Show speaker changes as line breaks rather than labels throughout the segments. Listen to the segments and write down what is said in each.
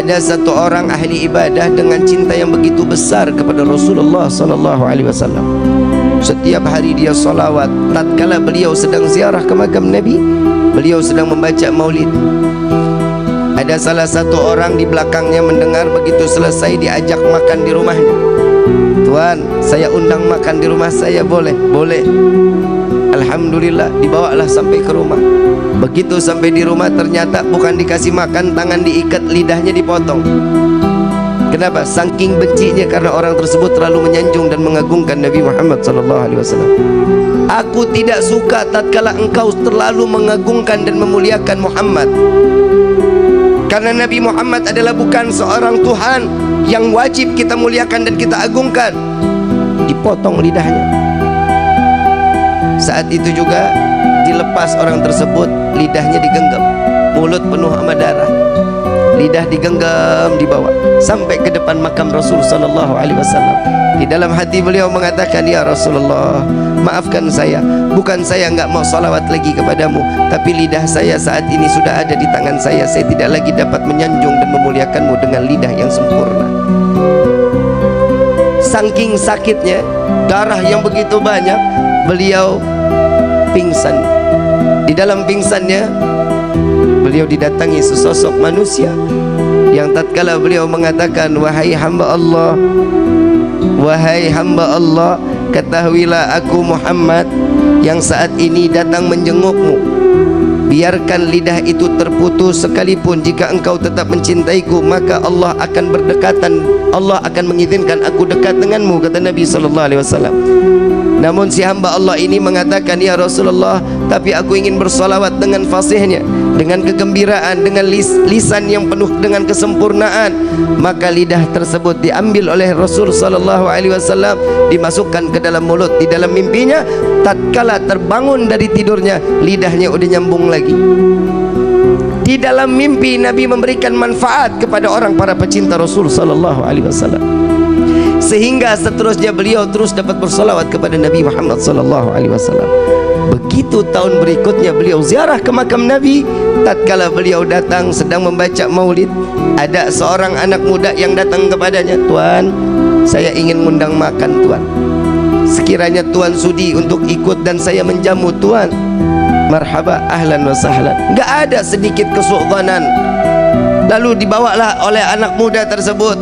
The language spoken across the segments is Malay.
Ada satu orang ahli ibadah dengan cinta yang begitu besar kepada Rasulullah sallallahu alaihi wasallam. Setiap hari dia salawat. Tatkala beliau sedang ziarah ke makam Nabi, beliau sedang membaca maulid. Ada salah satu orang di belakangnya mendengar, begitu selesai diajak makan di rumahnya. Tuan, saya undang makan di rumah saya, boleh? Boleh. Alhamdulillah, dibawalah sampai ke rumah. Begitu sampai di rumah, ternyata bukan dikasih makan, tangan diikat, lidahnya dipotong. Kenapa? Saking bencinya karena orang tersebut terlalu menyanjung dan mengagungkan Nabi Muhammad SAW. Aku tidak suka tatkala engkau terlalu mengagungkan dan memuliakan Muhammad, karena Nabi Muhammad adalah bukan seorang Tuhan yang wajib kita muliakan dan kita agungkan. Dipotong lidahnya. Saat itu juga dilepas orang tersebut, lidahnya digenggam, mulut penuh sama darah, lidah digenggam, dibawa sampai ke depan makam Rasul sallallahu alaihi wasallam. Di dalam hati beliau mengatakan, ya Rasulullah, maafkan saya, bukan saya enggak mau salawat lagi kepadamu, tapi lidah saya saat ini sudah ada di tangan saya tidak lagi dapat menyanjung dan memuliakanmu dengan lidah yang sempurna. Saking sakitnya, darah yang begitu banyak, beliau pingsan. Di dalam pingsannya, beliau didatangi sesosok manusia yang tatkala beliau mengatakan, wahai hamba Allah, wahai hamba Allah, ketahuilah aku Muhammad yang saat ini datang menjengukmu. Biarkan lidah itu terputus sekalipun, jika engkau tetap mencintaiku, maka Allah akan berdekatan, Allah akan mengizinkan aku dekat denganmu, kata Nabi SAW. Namun si hamba Allah ini mengatakan, ya Rasulullah, tapi aku ingin bersalawat dengan fasihnya, dengan kegembiraan, dengan lisan yang penuh dengan kesempurnaan. Maka lidah tersebut diambil oleh Rasul SAW, dimasukkan ke dalam mulut. Di dalam mimpinya, tatkala terbangun dari tidurnya, lidahnya udah nyambung lagi. Di dalam mimpi Nabi memberikan manfaat kepada orang, para pecinta Rasul SAW, sehingga seterusnya beliau terus dapat bersalawat kepada Nabi Muhammad SAW. Begitu tahun berikutnya beliau ziarah ke makam Nabi. Tatkala beliau datang sedang membaca maulid, ada seorang anak muda yang datang kepadanya, Tuan, saya ingin mengundang makan Tuan, sekiranya Tuan sudi untuk ikut dan saya menjamu Tuan. Marhaba, ahlan wa sahlan. Enggak ada sedikit kesu'dhanan. Lalu dibawalah oleh anak muda tersebut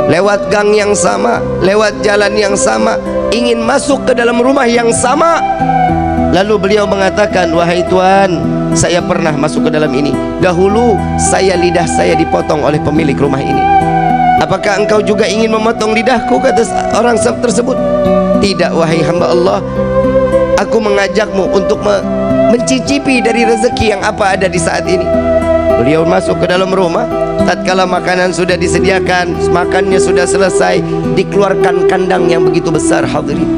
lewat gang yang sama, lewat jalan yang sama, ingin masuk ke dalam rumah yang sama. Lalu beliau mengatakan, wahai Tuan, saya pernah masuk ke dalam ini. Dahulu lidah saya dipotong oleh pemilik rumah ini. Apakah engkau juga ingin memotong lidahku, kata orang tersebut. Tidak, wahai hamba Allah, aku mengajakmu untuk mencicipi dari rezeki yang apa ada di saat ini. Beliau masuk ke dalam rumah. Tatkala makanan sudah disediakan, makannya sudah selesai, dikeluarkan kandang yang begitu besar, hadirin.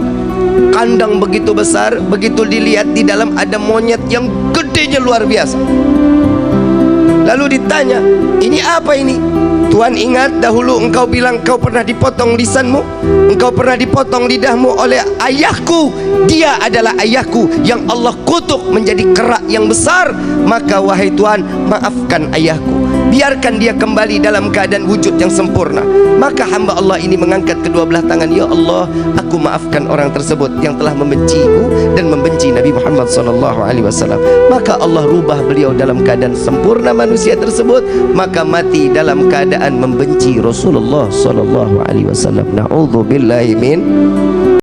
Kandang begitu besar, begitu dilihat di dalam ada monyet yang gedenya luar biasa. Lalu ditanya, ini apa ini? Tuan, ingat dahulu engkau bilang engkau pernah dipotong lisanmu, engkau pernah dipotong lidahmu oleh ayahku. Dia adalah ayahku yang Allah kutuk menjadi kerak yang besar. Maka wahai Tuan, maafkan ayahku, biarkan dia kembali dalam keadaan wujud yang sempurna. Maka hamba Allah ini mengangkat kedua belah tangan, ya Allah, aku maafkan orang tersebut yang telah membenciku dan membenci Nabi Muhammad SAW. Maka Allah rubah beliau dalam keadaan sempurna manusia tersebut, maka mati dalam keadaan membenci Rasulullah SAW. Na'udzubillahi min